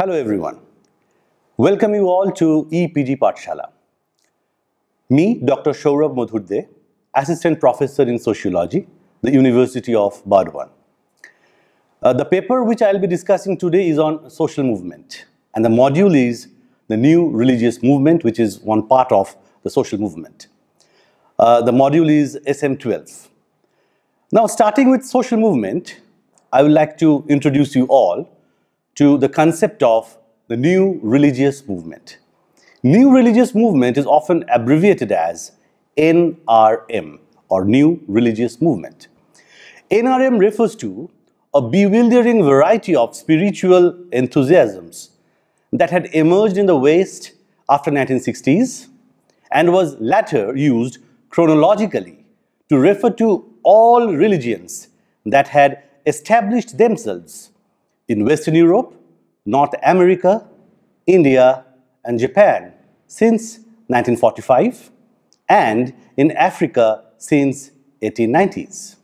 Hello everyone. Welcome you all to EPG Pathshala. Me, Dr. Saurabh Madhurde, Assistant Professor in Sociology, the University of Burdwan. The paper which I will be discussing today is on social movement, and the module is the new religious movement, which is one part of the social movement. The module is SM12. Now, starting with social movement, I would like to introduce you all to the concept of the new religious movement. New religious movement is often abbreviated as NRM, or New Religious Movement. NRM refers to a bewildering variety of spiritual enthusiasms that had emerged in the West after 1960s and was later used chronologically to refer to all religions that had established themselves in Western Europe, North America, India, and Japan since 1945, and in Africa since 1890s.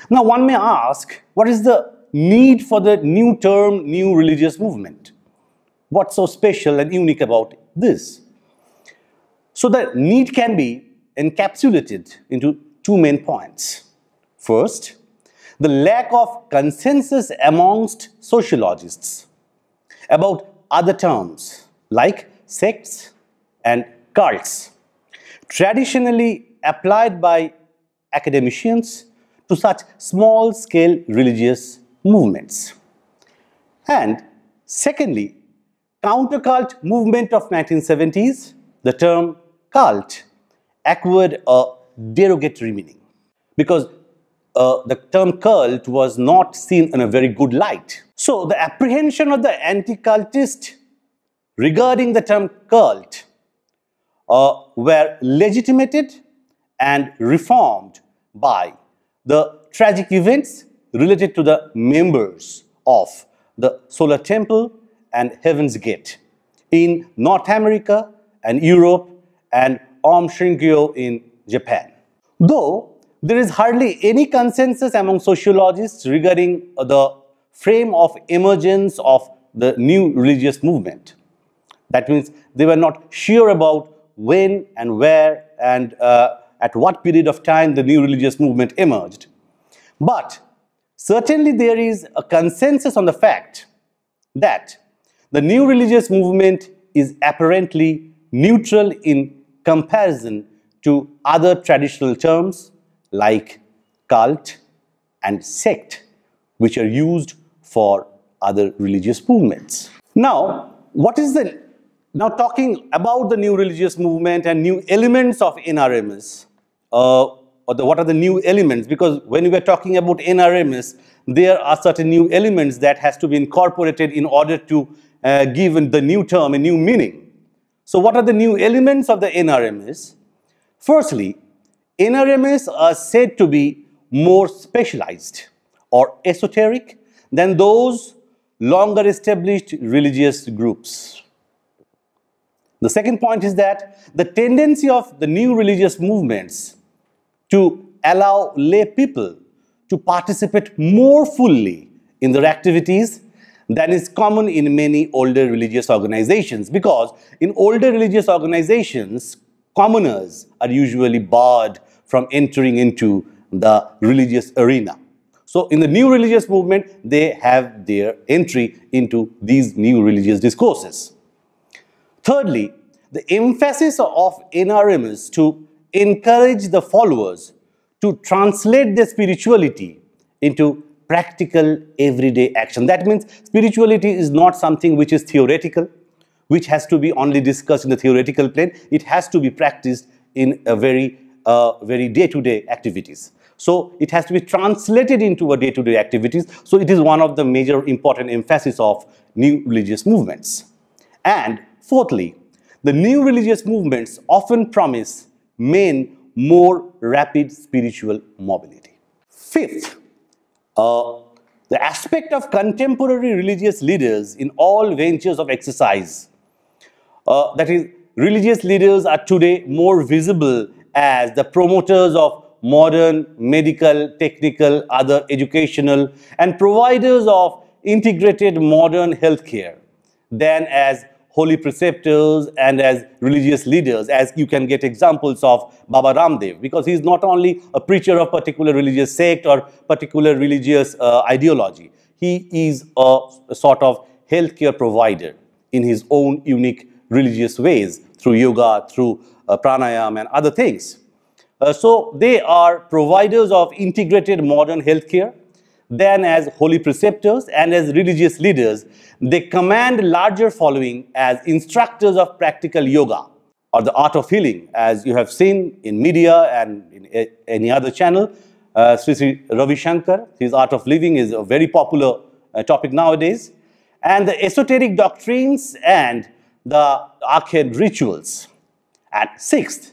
Now, one may ask, what is the need for the new term, new religious movement? What's so special and unique about this? So the need can be encapsulated into two main points. First, the lack of consensus amongst sociologists about other terms like sects and cults, traditionally applied by academicians to such small-scale religious movements. And secondly, counter-cult movement of 1970s, the term cult acquired a derogatory meaning because the term cult was not seen in a very good light. So the apprehension of the anti-cultist regarding the term cult were legitimated and reformed by the tragic events related to the members of the Solar Temple and Heaven's Gate in North America and Europe and Aum Shinrikyo in Japan. Though there is hardly any consensus among sociologists regarding the frame of emergence of the new religious movement. That means they were not sure about when and where and at what period of time the new religious movement emerged. But certainly there is a consensus on the fact that the new religious movement is apparently neutral in comparison to other traditional terms like cult and sect, which are used for other religious movements. Now, talking about the new religious movement and new elements of NRMS, what are the new elements? Because when we are talking about NRMS, there are certain new elements that has to be incorporated in order to give the new term a new meaning. So what are the new elements of the NRMS? Firstly, NRMS are said to be more specialized or esoteric than those longer established religious groups. The second point is that the tendency of the new religious movements to allow lay people to participate more fully in their activities than is common in many older religious organizations, because in older religious organizations, commoners are usually barred from entering into the religious arena. So in the new religious movement, they have their entry into these new religious discourses. Thirdly, the emphasis of NRMs to encourage the followers to translate their spirituality into practical everyday action. That means spirituality is not something which is theoretical, which has to be only discussed in the theoretical plane. It has to be practiced in a very day-to-day activities. So it has to be translated into a day-to-day activities. So it is one of the major important emphasis of new religious movements. And fourthly, the new religious movements often promise men more rapid spiritual mobility. Fifth, the aspect of contemporary religious leaders in all ventures of exercise. That is, religious leaders are today more visible as the promoters of modern medical, technical, other educational, and providers of integrated modern healthcare then as holy preceptors and as religious leaders, as you can get examples of Baba Ramdev, because he is not only a preacher of particular religious sect or particular religious ideology. He is a sort of healthcare provider in his own unique religious ways, through yoga, through pranayama and other things. So they are providers of integrated modern healthcare. Then as holy preceptors and as religious leaders, they command larger following as instructors of practical yoga or the art of healing, as you have seen in media and in any other channel. Sri Ravi Shankar, his art of living is a very popular topic nowadays. And the esoteric doctrines and the arcane rituals. And sixth,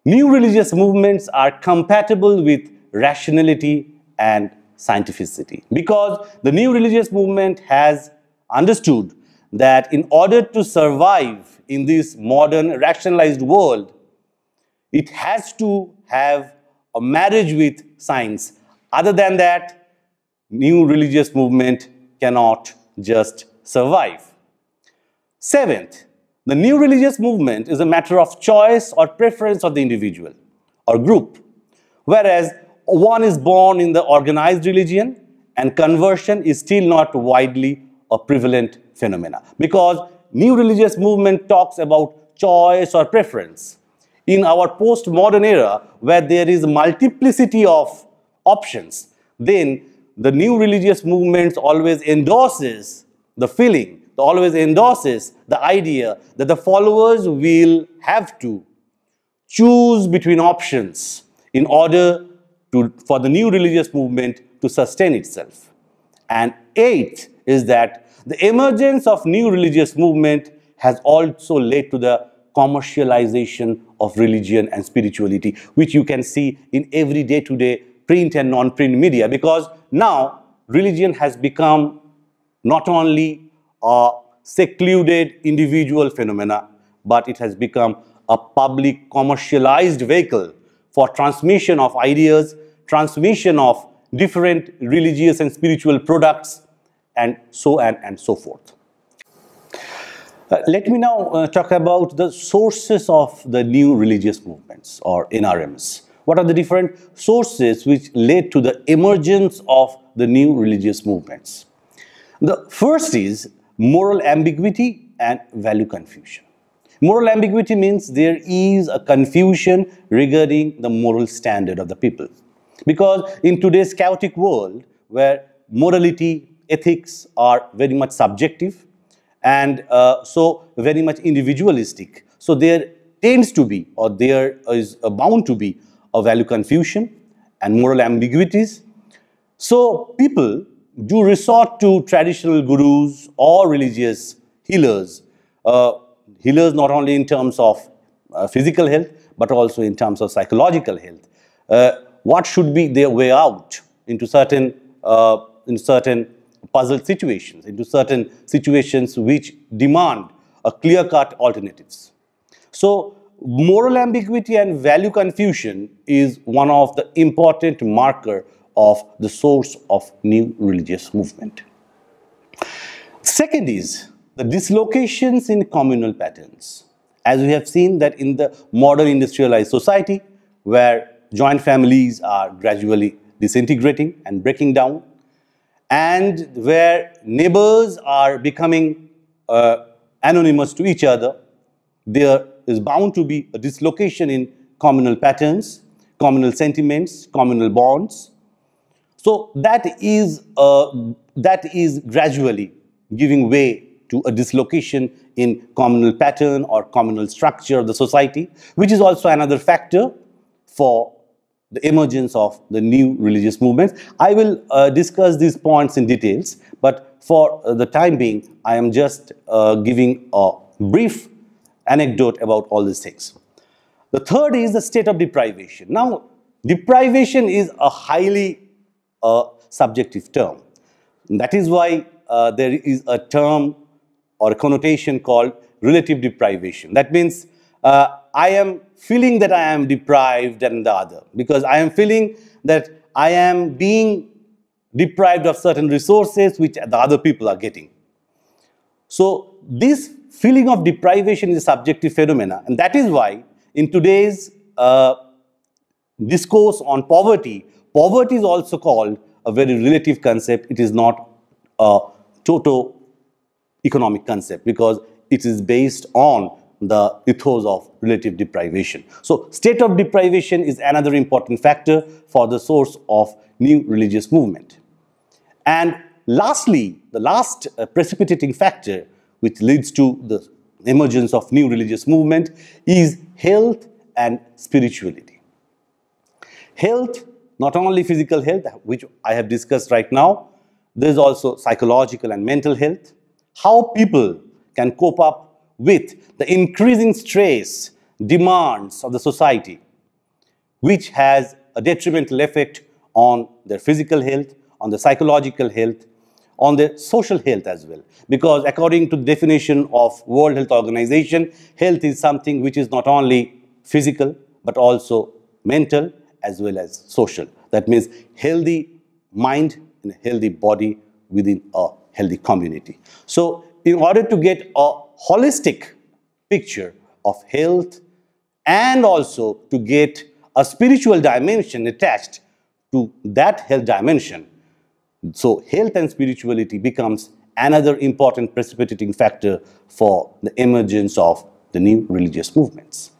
new religious movements are compatible with rationality and scientificity, because the new religious movement has understood that in order to survive in this modern rationalized world, it has to have a marriage with science. Other than that, new religious movement cannot just survive. Seventh, the new religious movement is a matter of choice or preference of the individual or group, whereas one is born in the organized religion and conversion is still not widely a prevalent phenomena, because new religious movement talks about choice or preference. In our postmodern era, where there is multiplicity of options, then the new religious movements always endorses the feeling, always endorses the idea that the followers will have to choose between options in order for the new religious movement to sustain itself. And eighth is that the emergence of new religious movement has also led to the commercialization of religion and spirituality, which you can see in every day-to-day print and non-print media, because now religion has become not only a secluded individual phenomena, but it has become a public commercialized vehicle for transmission of ideas, transmission of different religious and spiritual products, and so on and so forth. Let me now talk about the sources of the new religious movements, or NRMs. What are the different sources which led to the emergence of the new religious movements? The first is moral ambiguity and value confusion. Moral ambiguity means there is a confusion regarding the moral standard of the people. Because in today's chaotic world, where morality, ethics are very much subjective and so very much individualistic, so there tends to be, or there is bound to be, a value confusion and moral ambiguities. So people do resort to traditional gurus or religious healers, healers not only in terms of physical health, but also in terms of psychological health. What should be their way out into certain puzzle situations, into certain situations which demand a clear-cut alternatives. So moral ambiguity and value confusion is one of the important marker of the source of new religious movement. Second is the dislocations in communal patterns. As we have seen that in the modern industrialized society, where joint families are gradually disintegrating and breaking down, and where neighbors are becoming anonymous to each other, there is bound to be a dislocation in communal patterns, communal sentiments, communal bonds. So that is gradually giving way to a dislocation in communal pattern or communal structure of the society, which is also another factor for the emergence of the new religious movements. I will discuss these points in details, but for the time being, I am just giving a brief anecdote about all these things. The third is the state of deprivation. Now, deprivation is a highly subjective term. That is why there is a term or a connotation called relative deprivation. That means I am feeling that I am deprived than the other, because I am feeling that I am being deprived of certain resources which the other people are getting. So this feeling of deprivation is a subjective phenomena, and that is why in today's discourse on poverty, poverty is also called a very relative concept. It is not a total economic concept because it is based on the ethos of relative deprivation. So state of deprivation is another important factor for the source of new religious movement. And lastly, the last precipitating factor which leads to the emergence of new religious movement is health and spirituality. Health, not only physical health, which I have discussed right now, there is also psychological and mental health. How people can cope up with the increasing stress, demands of the society, which has a detrimental effect on their physical health, on their psychological health, on their social health as well. Because according to the definition of World Health Organization, health is something which is not only physical, but also mental as well as social. That means healthy mind and a healthy body within a healthy community. So in order to get a holistic picture of health and also to get a spiritual dimension attached to that health dimension, so health and spirituality becomes another important precipitating factor for the emergence of the new religious movements.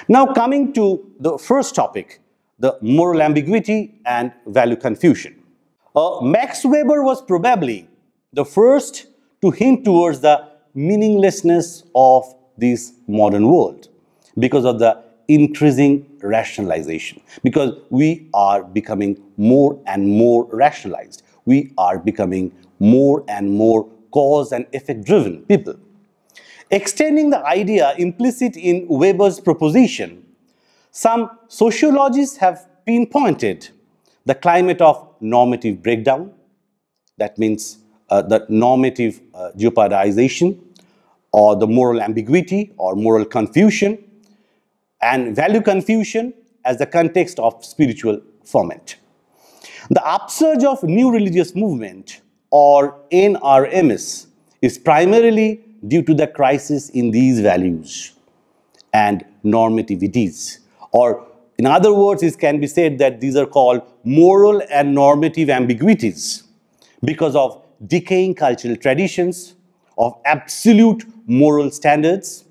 Now coming to the first topic, the moral ambiguity and value confusion. Max Weber was probably the first to hint towards the meaninglessness of this modern world because of the increasing rationalization, because we are becoming more and more rationalized. We are becoming more and more cause and effect driven people. Extending the idea implicit in Weber's proposition, some sociologists have pinpointed the climate of normative breakdown, that means the normative jeopardization, or the moral ambiguity or moral confusion, and value confusion as the context of spiritual ferment. The upsurge of new religious movement, or NRMS, is primarily due to the crisis in these values and normativities, or in other words, it can be said that these are called moral and normative ambiguities because of decaying cultural traditions, of absolute moral standards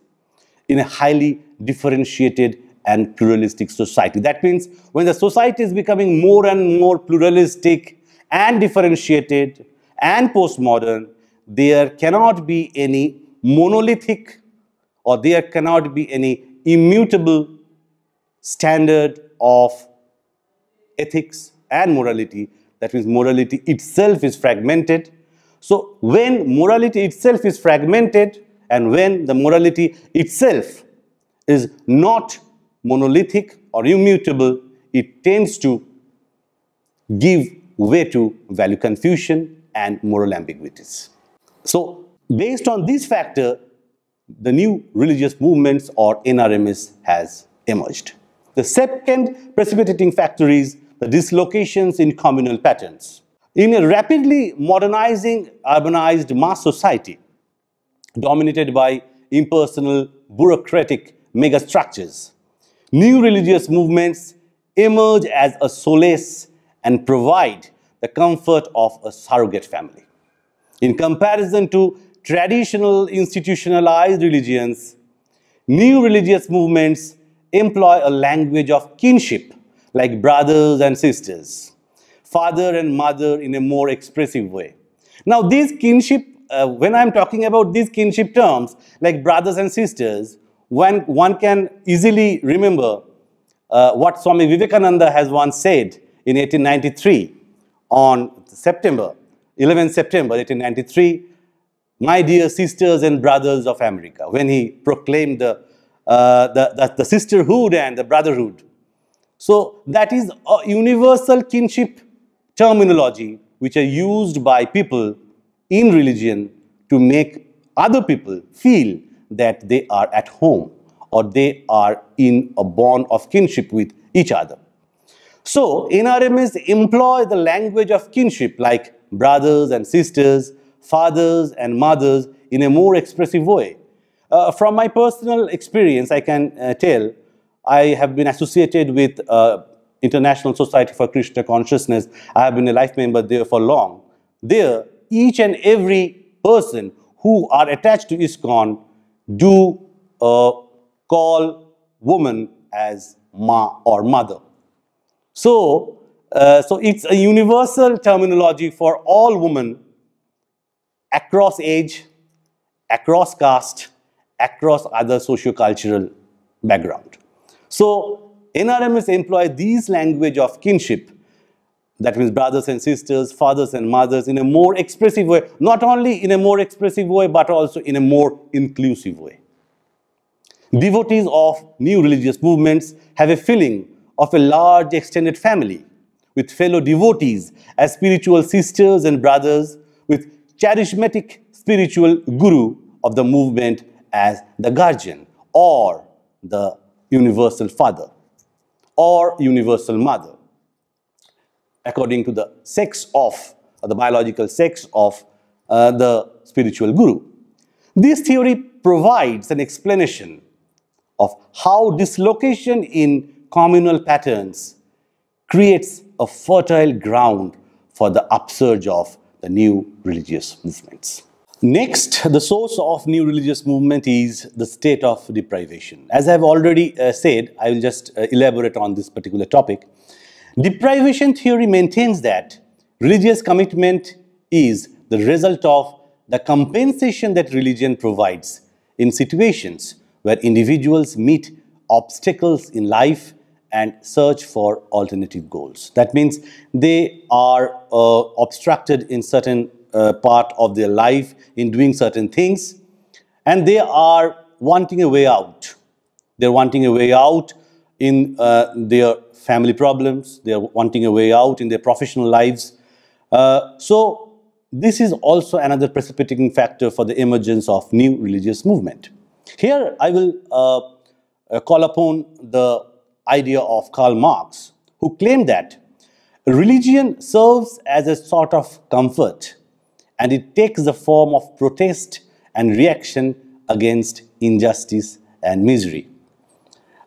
in a highly differentiated and pluralistic society. That means when the society is becoming more and more pluralistic and differentiated and postmodern, there cannot be any monolithic or there cannot be any immutable standard of ethics and morality. That means morality itself is fragmented. So when morality itself is fragmented and when the morality itself is not monolithic or immutable, it tends to give way to value confusion and moral ambiguities. So based on this factor, the new religious movements or NRMS has emerged. The second precipitating factor is the dislocations in communal patterns. In a rapidly modernizing, urbanized mass society dominated by impersonal, bureaucratic megastructures, new religious movements emerge as a solace and provide the comfort of a surrogate family. In comparison to traditional institutionalized religions, new religious movements employ a language of kinship like brothers and sisters, father and mother in a more expressive way. Now these kinship, when I'm talking about these kinship terms like brothers and sisters, one can easily remember what Swami Vivekananda has once said in 1893 on 11th September 1893, my dear sisters and brothers of America, when he proclaimed the sisterhood and the brotherhood. So that is a universal kinship terminology which are used by people in religion to make other people feel that they are at home or they are in a bond of kinship with each other. So NRMS employ the language of kinship like brothers and sisters, fathers and mothers in a more expressive way. From my personal experience, I can tell I have been associated with International Society for Krishna Consciousness. I have been a life member there for long. There, each and every person who are attached to ISKCON do call woman as Ma or mother. So it's a universal terminology for all women across age, across caste, across other socio-cultural background. So NRMS employ these language of kinship, that means brothers and sisters, fathers and mothers, in a more expressive way, not only in a more expressive way, but also in a more inclusive way. Devotees of new religious movements have a feeling of a large extended family, with fellow devotees as spiritual sisters and brothers, with charismatic spiritual guru of the movement as the guardian, or the universal father, or universal mother, according to the sex of, or the biological sex of the spiritual guru. This theory provides an explanation of how dislocation in communal patterns creates a fertile ground for the upsurge of the new religious movements. Next, the source of new religious movement is the state of deprivation. As I have already said, I will just elaborate on this particular topic. Deprivation theory maintains that religious commitment is the result of the compensation that religion provides in situations where individuals meet obstacles in life and search for alternative goals. That means they are obstructed in certain part of their life in doing certain things, and they are wanting a way out. They're wanting a way out in their family problems. They're wanting a way out in their professional lives. So this is also another precipitating factor for the emergence of new religious movement. Here I will call upon the idea of Karl Marx, who claimed that religion serves as a sort of comfort, and it takes the form of protest and reaction against injustice and misery.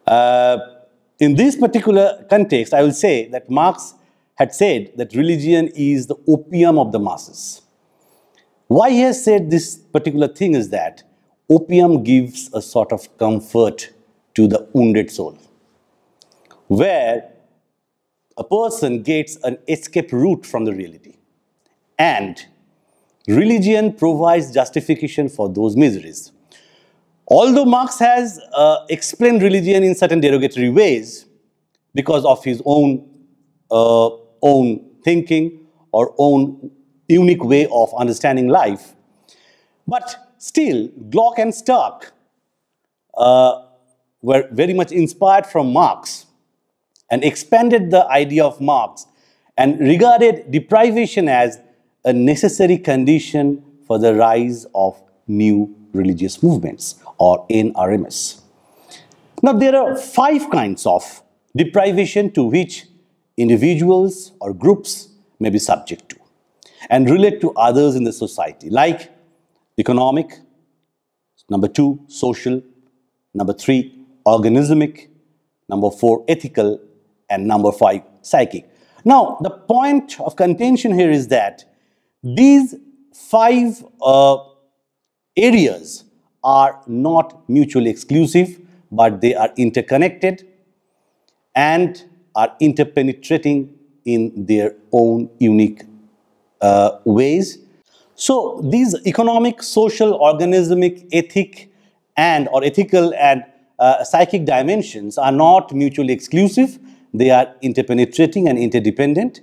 In this particular context, I will say that Marx had said that religion is the opium of the masses. Why he has said this particular thing is that opium gives a sort of comfort to the wounded soul, where a person gets an escape route from the reality, and religion provides justification for those miseries. Although Marx has explained religion in certain derogatory ways because of his own thinking or own unique way of understanding life, but still Glock and Stark were very much inspired from Marx and expanded the idea of Marx and regarded deprivation as a necessary condition for the rise of new religious movements, or NRMS. Now, there are 5 kinds of deprivation to which individuals or groups may be subject to and relate to others in the society, like economic, number 2, social, number 3, organismic, number 4, ethical, and number 5, psychic. Now, the point of contention here is that these 5 areas are not mutually exclusive, but they are interconnected and are interpenetrating in their own unique ways. So these economic, social, organismic, ethical and psychic dimensions are not mutually exclusive. They are interpenetrating and interdependent,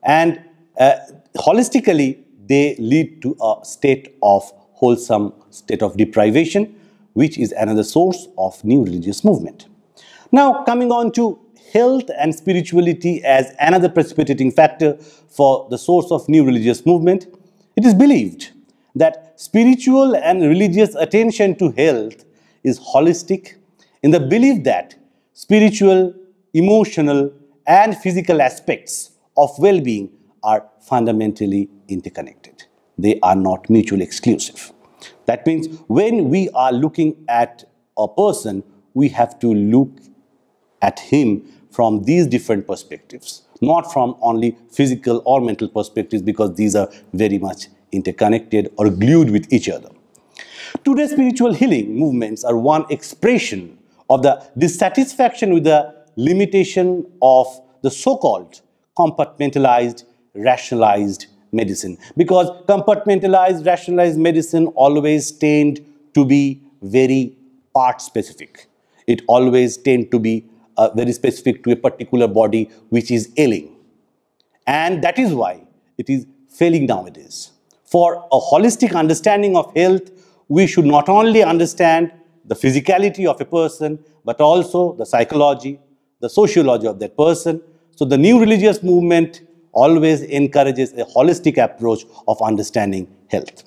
and holistically they lead to a state of wholesome state of deprivation, which is another source of new religious movement. Now, coming on to health and spirituality as another precipitating factor for the source of new religious movement, it is believed that spiritual and religious attention to health is holistic, in the belief that spiritual, emotional, and physical aspects of well-being are fundamentally interconnected. They are not mutually exclusive. That means when we are looking at a person, we have to look at him from these different perspectives, not from only physical or mental perspectives, because these are very much interconnected or glued with each other. Today's spiritual healing movements are one expression of the dissatisfaction with the limitation of the so-called compartmentalized, rationalized medicine. Because compartmentalized, rationalized medicine always tend to be very part-specific. It always tend to be very specific to a particular body which is ailing. And that is why it is failing nowadays. For a holistic understanding of health, we should not only understand the physicality of a person, but also the psychology, the sociology of that person. So the new religious movement always encourages a holistic approach of understanding health.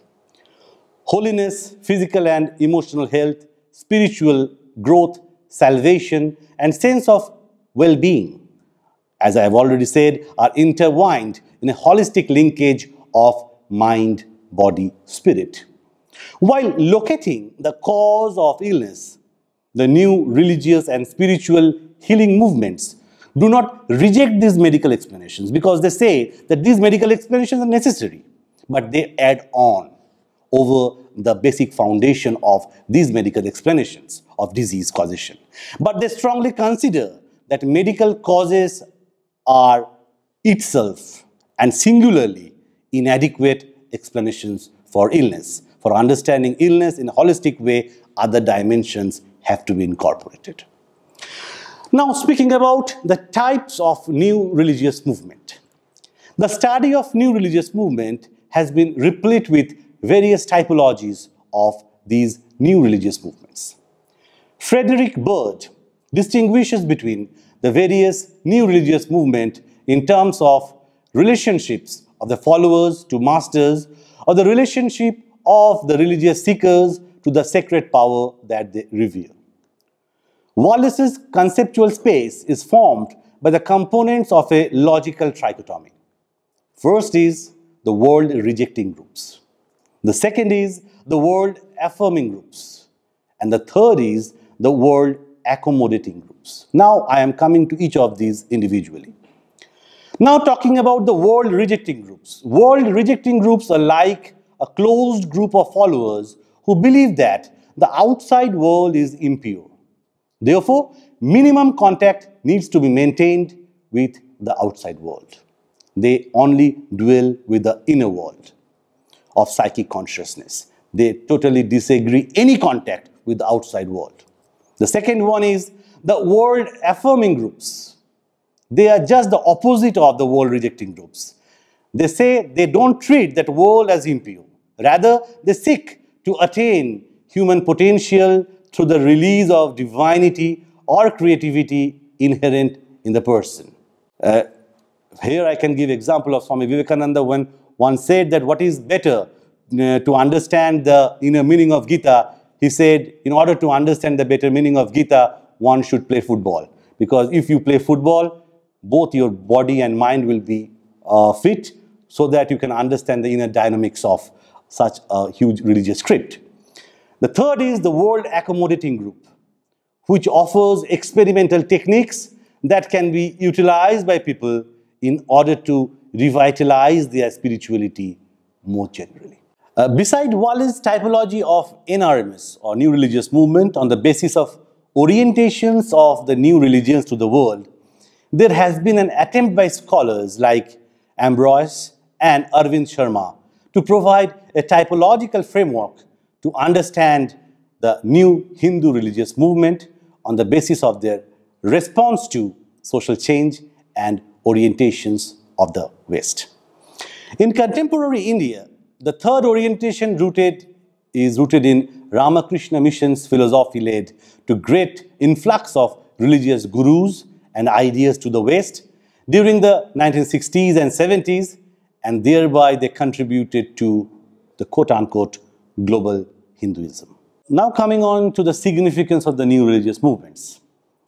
Holiness, physical and emotional health, spiritual growth, salvation, and sense of well-being, as I have already said, are intertwined in a holistic linkage of mind, body, spirit. While locating the cause of illness, the new religious and spiritual healing movements do not reject these medical explanations, because they say that these medical explanations are necessary, but they add on over the basic foundation of these medical explanations of disease causation. But they strongly consider that medical causes are itself and singularly inadequate explanations for illness. For understanding illness in a holistic way, other dimensions have to be incorporated. Now, speaking about the types of new religious movement. The study of new religious movement has been replete with various typologies of these new religious movements. Frederick Bird distinguishes between the various new religious movements in terms of relationships of the followers to masters, or the relationship of the religious seekers to the sacred power that they revere. Wallace's conceptual space is formed by the components of a logical trichotomy. First is the world-rejecting groups. The second is the world-affirming groups. And the third is the world-accommodating groups. Now, I am coming to each of these individually. Now, talking about the world-rejecting groups. World-rejecting groups are like a closed group of followers who believe that the outside world is impure. Therefore, minimum contact needs to be maintained with the outside world. They only dwell with the inner world of psychic consciousness. They totally disagree any contact with the outside world. The second one is the world-affirming groups. They are just the opposite of the world-rejecting groups. They say they don't treat that world as impure. Rather, they seek to attain human potential through the release of divinity or creativity inherent in the person. Here I can give example of Swami Vivekananda when one said that what is better to understand the inner meaning of Gita. He said, in order to understand the better meaning of Gita, one should play football. Because if you play football, both your body and mind will be fit, so that you can understand the inner dynamics of such a huge religious script. The third is the world-accommodating group, which offers experimental techniques that can be utilized by people in order to revitalize their spirituality more generally. Beside Wallace's typology of NRMS, or New Religious Movement, on the basis of orientations of the new religions to the world, there has been an attempt by scholars like Ambrose and Arvind Sharma to provide a typological framework to understand the new Hindu religious movement on the basis of their response to social change and orientations of the West. In contemporary India, the third orientation is rooted in Ramakrishna Mission's philosophy led to great influx of religious gurus and ideas to the West during the 1960s and 70s, and thereby they contributed to the quote-unquote global Hinduism. Now coming on to the significance of the new religious movements.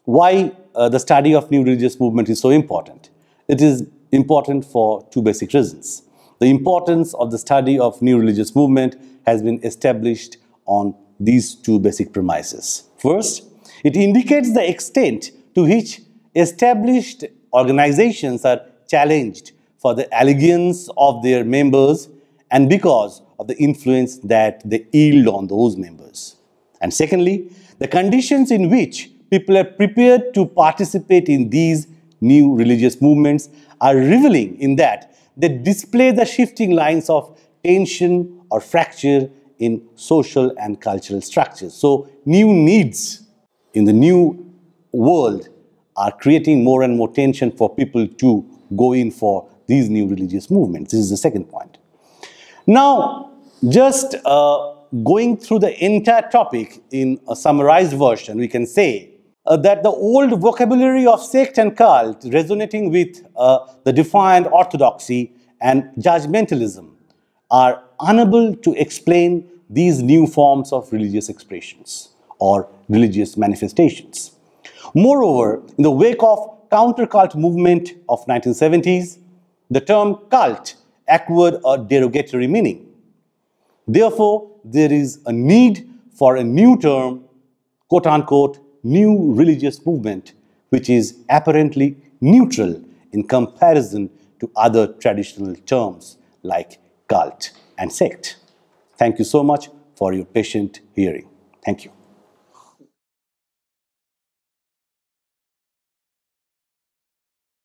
Why the study of new religious movement is so important? It is important for two basic reasons. The importance of the study of new religious movement has been established on these two basic premises. First, it indicates the extent to which established organizations are challenged for the allegiance of their members and because of the influence that they yield on those members. And secondly, the conditions in which people are prepared to participate in these new religious movements are revealing in that they display the shifting lines of tension or fracture in social and cultural structures. So new needs in the new world are creating more and more tension for people to go in for these new religious movements. This is the second point. Now, just going through the entire topic in a summarized version, we can say that the old vocabulary of sect and cult resonating with the defiant orthodoxy and judgmentalism are unable to explain these new forms of religious expressions or religious manifestations. Moreover, in the wake of counter-cult movement of 1970s, the term cult acquired a derogatory meaning. Therefore, there is a need for a new term, quote-unquote, new religious movement, which is apparently neutral in comparison to other traditional terms like cult and sect. Thank you so much for your patient hearing. Thank you.